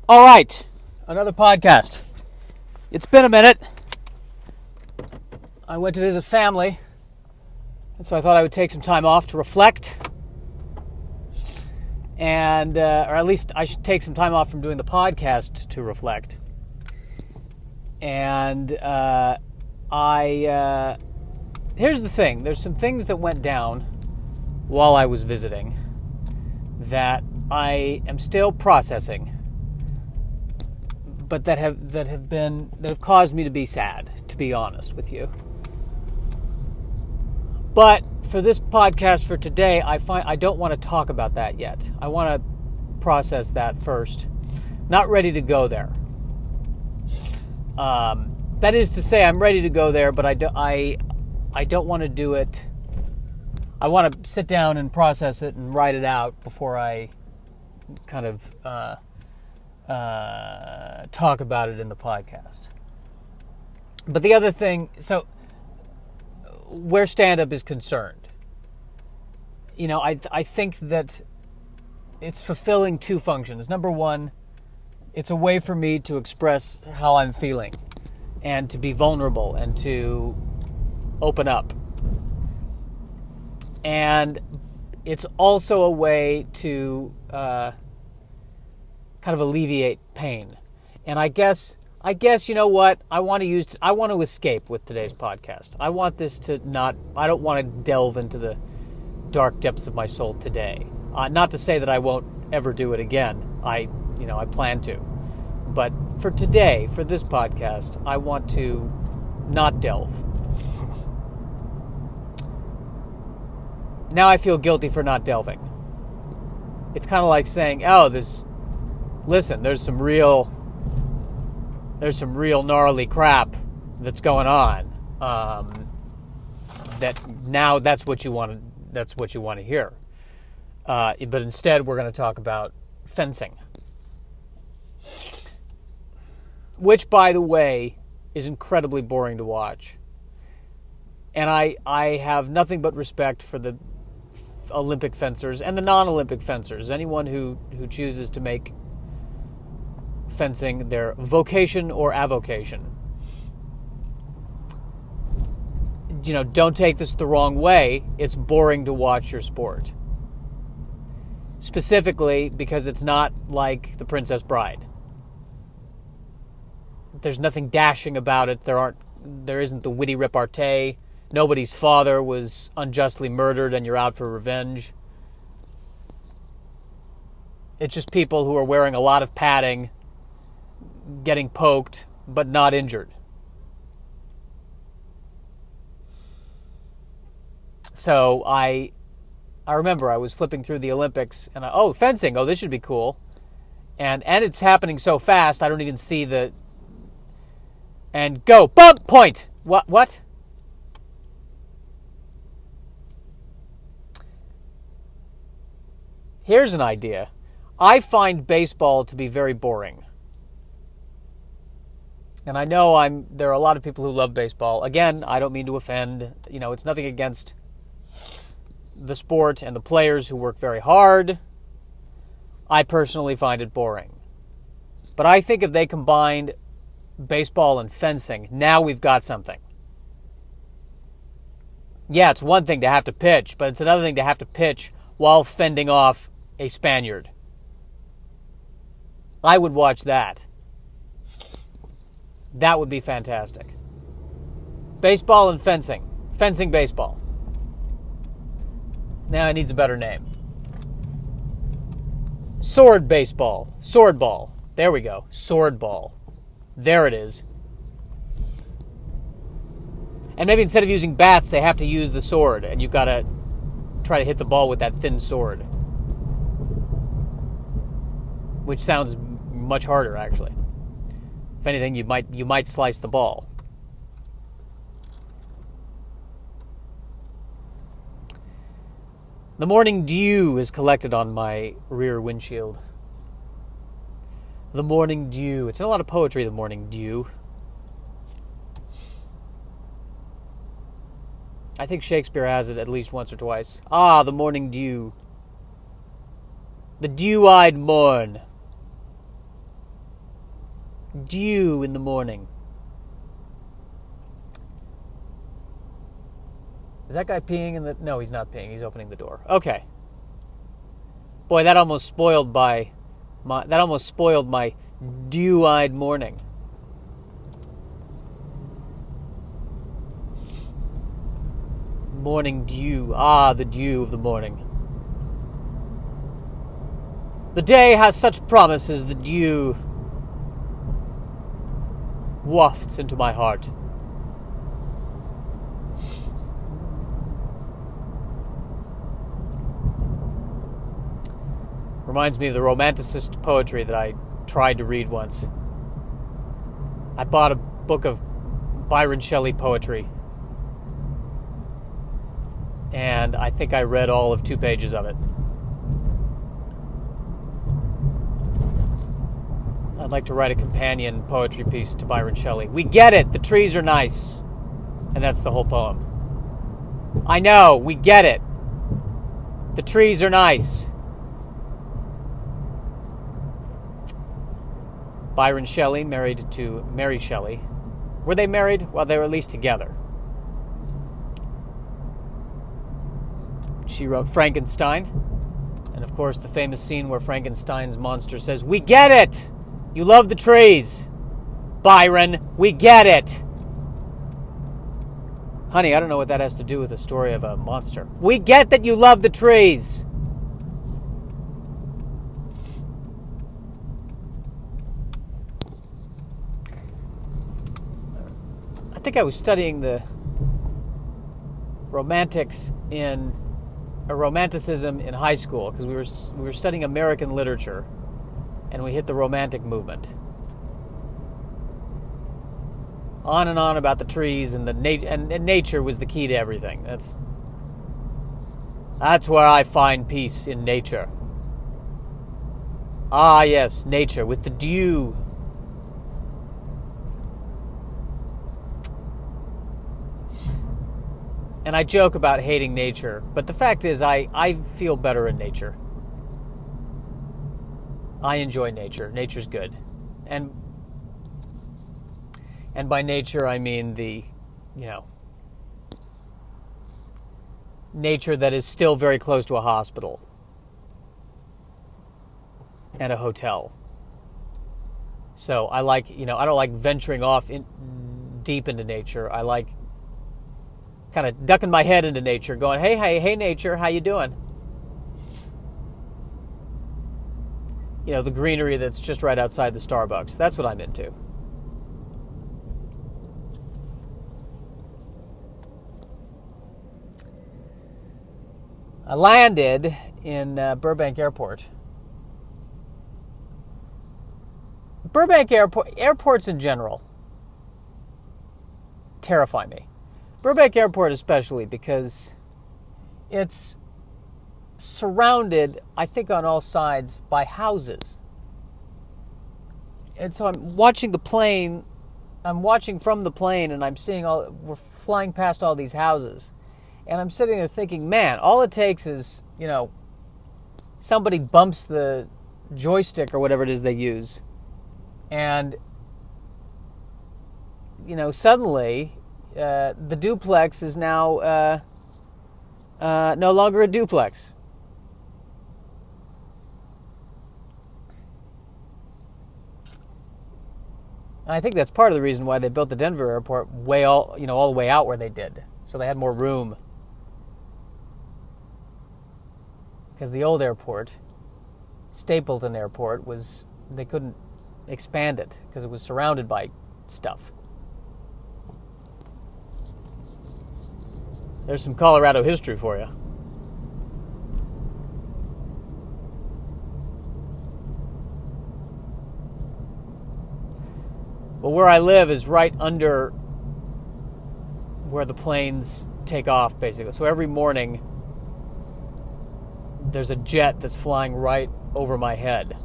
All right, another podcast. It's been a minute. I went to visit family, and so I thought I would take some time off to reflect, and or at least I should take some time off from doing the podcast to reflect. And here's the thing: there's some things that went down while I was visiting that I am still processing, but that have caused me to be sad, to be honest with you. But for this podcast for today, I don't want to talk about that yet. I want to process that first. Not ready to go there. That is to say, I'm ready to go there, but I don't want to do it. I want to sit down and process it and write it out before I kind of talk about it in the podcast. But the other thing, so where stand-up is concerned, I think that it's fulfilling two functions. Number one, it's a way for me to express how I'm feeling and to be vulnerable and to open up. And it's also a way to kind of alleviate pain. And I guess you know what? I want to escape with today's podcast. I don't want to delve into the dark depths of my soul today. Not to say that I won't ever do it again. I plan to. But for today, for this podcast, I want to not delve. Now I feel guilty for not delving. It's kind of like saying, there's some real gnarly crap that's going on. That's what you want to hear. But instead, we're going to talk about fencing, which, by the way, is incredibly boring to watch. And I have nothing but respect for the Olympic fencers and the non-Olympic fencers. Anyone who chooses to make fencing their vocation or avocation. Don't take this the wrong way. It's boring to watch your sport. Specifically because it's not like The Princess Bride. There's nothing dashing about it. There isn't the witty repartee. Nobody's father was unjustly murdered and you're out for revenge. It's just people who are wearing a lot of padding, getting poked, but not injured. So I remember I was flipping through the Olympics and fencing, this should be cool. And it's happening so fast I don't even see and go, bump, point. What? Here's an idea. I find baseball to be very boring. And I know there are a lot of people who love baseball. Again, I don't mean to offend. It's nothing against the sport and the players who work very hard. I personally find it boring. But I think if they combined baseball and fencing, now we've got something. Yeah, it's one thing to have to pitch, but it's another thing to have to pitch while fending off a Spaniard. I would watch that. That would be fantastic. Baseball and fencing. Fencing baseball. Now it needs a better name. Sword baseball. Sword ball. There we go. Sword ball. There it is. And maybe instead of using bats, they have to use the sword, and you've got to try to hit the ball with that thin sword. Which sounds much harder, actually. If anything, you might slice the ball. The morning dew is collected on my rear windshield. The morning dew. It's in a lot of poetry, the morning dew. I think Shakespeare has it at least once or twice. Ah, the morning dew. The dew-eyed morn. Dew in the morning. Is that guy peeing in the... No, he's not peeing. He's opening the door. Okay. Boy, that almost spoiled my dew-eyed morning. Morning dew. Ah, the dew of the morning. The day has such promise as the dew wafts into my heart. Reminds me of the romanticist poetry that I tried to read once. I bought a book of Byron Shelley poetry, and I think I read all of 2 pages of it. I'd like to write a companion poetry piece to Byron Shelley. We get it, the trees are nice. And that's the whole poem. I know, we get it. The trees are nice. Byron Shelley married to Mary Shelley. Were they married? Well, they were at least together. She wrote Frankenstein. And of course, the famous scene where Frankenstein's monster says, "We get it! You love the trees! Byron, we get it!" Honey, I don't know what that has to do with the story of a monster. We get that you love the trees! I think I was studying the romanticism in high school because we were studying American literature, and we hit the Romantic movement. On and on about the trees and and nature was the key to everything. That's where I find peace, in nature. Ah, yes, nature with the dew. And I joke about hating nature, but the fact is I feel better in nature. I enjoy nature. Nature's good. And by nature I mean the, nature that is still very close to a hospital and a hotel. So I like, I don't like venturing off deep into nature. I like kind of ducking my head into nature, going, hey, nature, how you doing? The greenery that's just right outside the Starbucks. That's what I'm into. I landed in Burbank Airport. Burbank airports in general terrify me. Burbank Airport especially, because it's surrounded, I think, on all sides by houses. And so I'm watching from the plane, and I'm seeing we're flying past all these houses. And I'm sitting there thinking, man, all it takes is, somebody bumps the joystick or whatever it is they use. And, suddenly the duplex is now no longer a duplex. And I think that's part of the reason why they built the Denver airport all the way out where they did. So they had more room. Because the old airport, Stapleton Airport, they couldn't expand it because it was surrounded by stuff. There's some Colorado history for you. Well, where I live is right under where the planes take off, basically. So every morning, there's a jet that's flying right over my head.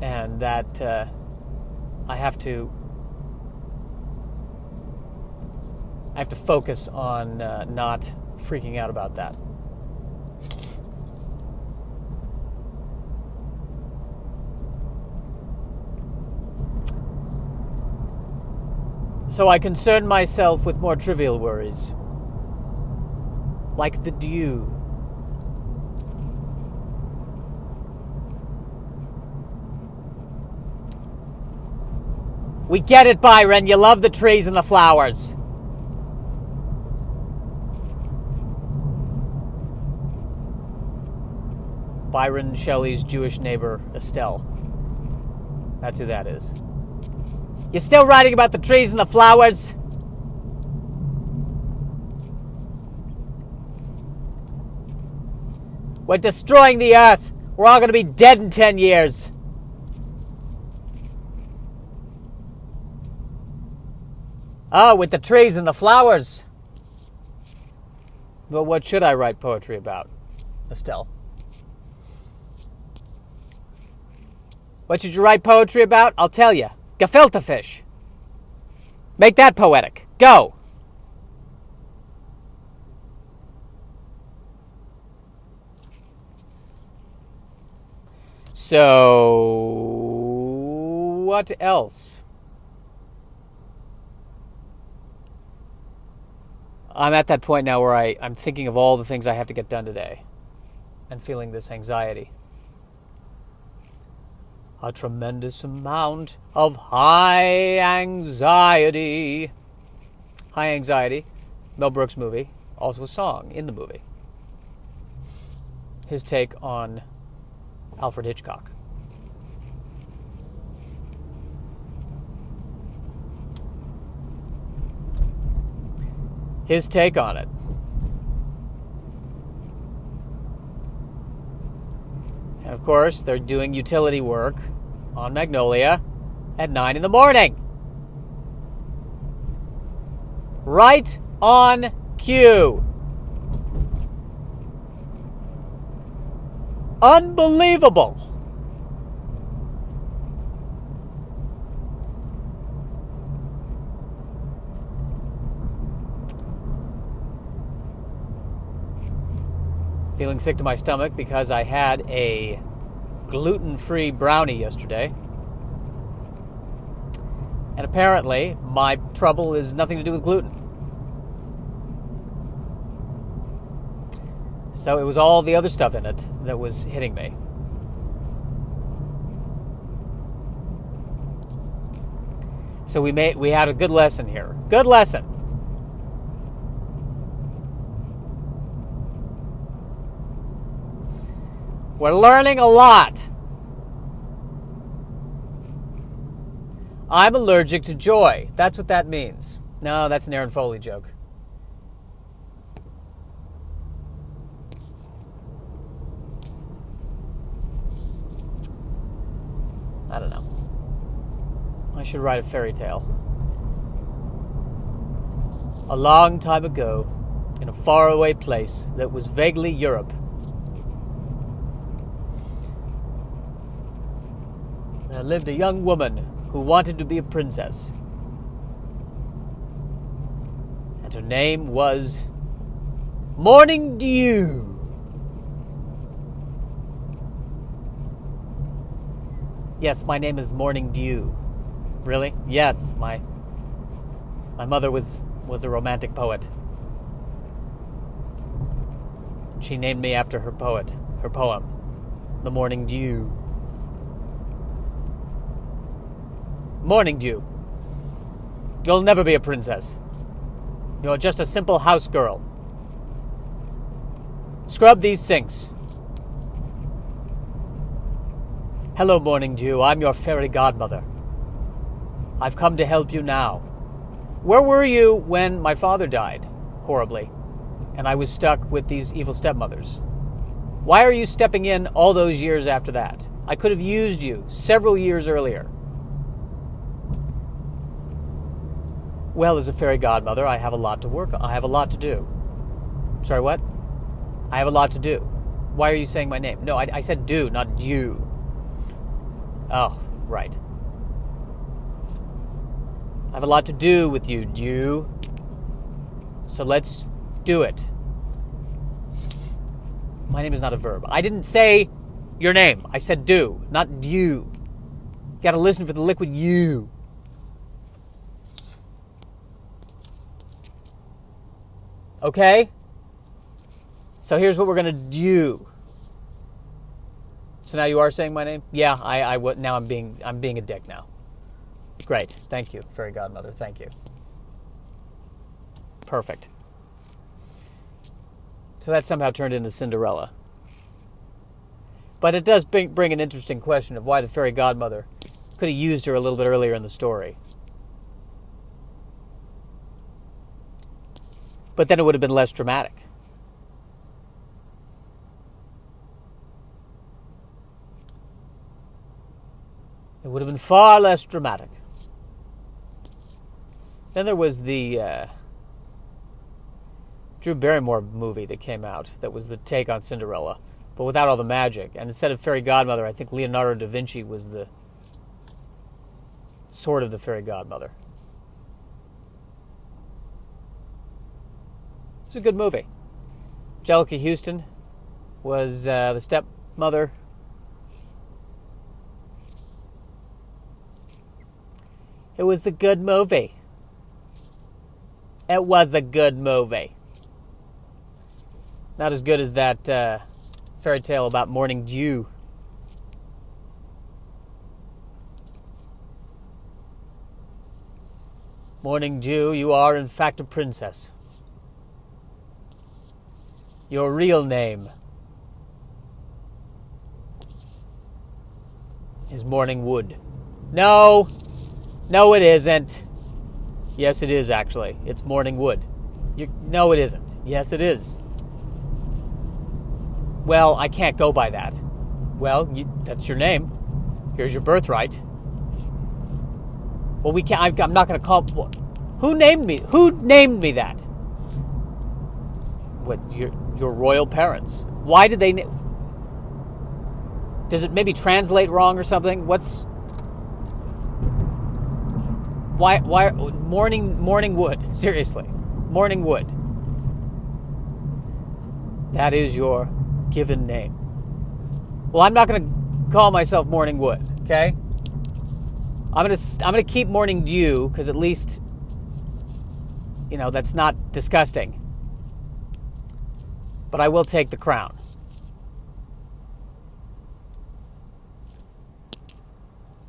And that I have to focus on not freaking out about that. So I concern myself with more trivial worries, like the dew. We get it, Byron. You love the trees and the flowers. Byron Shelley's Jewish neighbor, Estelle. That's who that is. You still writing about the trees and the flowers? We're destroying the earth. We're all going to be dead in 10 years. Oh, with the trees and the flowers. Well, what should I write poetry about, Estelle? What should you write poetry about? I'll tell you. Gefilte fish. Make that poetic. Go. So, what else? I'm at that point now where I'm thinking of all the things I have to get done today and feeling this anxiety. A tremendous amount of high anxiety. High Anxiety, Mel Brooks movie, also a song in the movie. His take on Alfred Hitchcock. His take on it. And of course, they're doing utility work on Magnolia at 9 in the morning. Right on cue. Unbelievable. Feeling sick to my stomach because I had a gluten-free brownie yesterday. And apparently, my trouble is nothing to do with gluten. So it was all the other stuff in it that was hitting me. So we had a good lesson here. Good lesson. We're learning a lot. I'm allergic to joy. That's what that means. No, that's an Aaron Foley joke. I don't know. I should write a fairy tale. A long time ago, in a faraway place that was vaguely Europe, there lived a young woman who wanted to be a princess. And her name was Morning Dew. Yes, my name is Morning Dew. Really? Yes, my mother was a romantic poet. She named me after her poem, The Morning Dew. Morning Dew. You'll never be a princess. You're just a simple house girl. Scrub these sinks. Hello, Morning Dew. I'm your fairy godmother. I've come to help you now. Where were you when my father died horribly, and I was stuck with these evil stepmothers? Why are you stepping in all those years after that? I could have used you several years earlier. Well, as a fairy godmother, I have a lot to work on. I have a lot to do. Sorry, what? I have a lot to do. Why are you saying my name? No, I said do, not dew. Oh, right. I have a lot to do with you, Dew. So let's do it. My name is not a verb. I didn't say your name. I said do, not dew. You gotta listen for the liquid U. Okay? So here's what we're going to do. So now you are saying my name? Yeah, now I'm being a dick now. Great. Thank you, fairy godmother. Thank you. Perfect. So that somehow turned into Cinderella. But it does bring an interesting question of why the fairy godmother could have used her a little bit earlier in the story. But then it would have been less dramatic. It would have been far less dramatic. Then there was the Drew Barrymore movie that came out that was the take on Cinderella, but without all the magic. And instead of fairy godmother, I think Leonardo da Vinci was the sort of the fairy godmother. It's a good movie. Angelica Houston was the stepmother. It was the good movie. It was a good movie. Not as good as that fairy tale about Morning Dew. Morning Dew, you are in fact a princess. Your real name is Morning Wood. No, it isn't. Yes, it is actually. It's Morning Wood. No, it isn't. Yes, it is. Well, I can't go by that. Well, that's your name. Here's your birthright. Well, we can't. I'm not going to call. Who named me? Who named me that? What? Your royal parents. Why did they? Does it maybe translate wrong or something? Why Morning Wood? Seriously, Morning Wood. That is your given name. Well, I'm not going to call myself Morning Wood. Okay. I'm gonna keep Morning Dew because at least, that's not disgusting. But I will take the crown.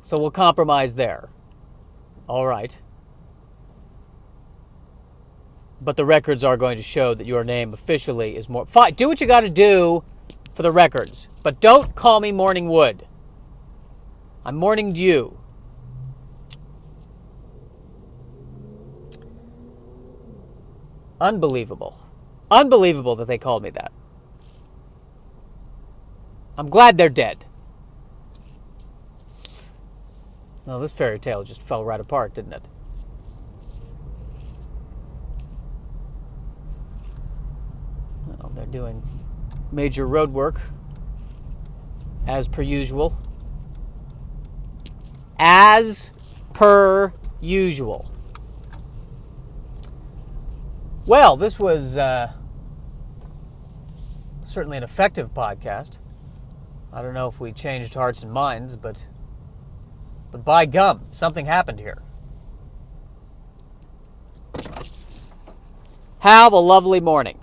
So we'll compromise there. All right. But the records are going to show that your name officially is more... Fine, do what you got to do for the records. But don't call me Morning Wood. I'm Morning Dew. Unbelievable. Unbelievable that they called me that. I'm glad they're dead. Well, this fairy tale just fell right apart, didn't it? Well, they're doing major road work, as per usual. As per usual. Well, this was certainly an effective podcast. I don't know if we changed hearts and minds, but by gum, something happened here. Have a lovely morning.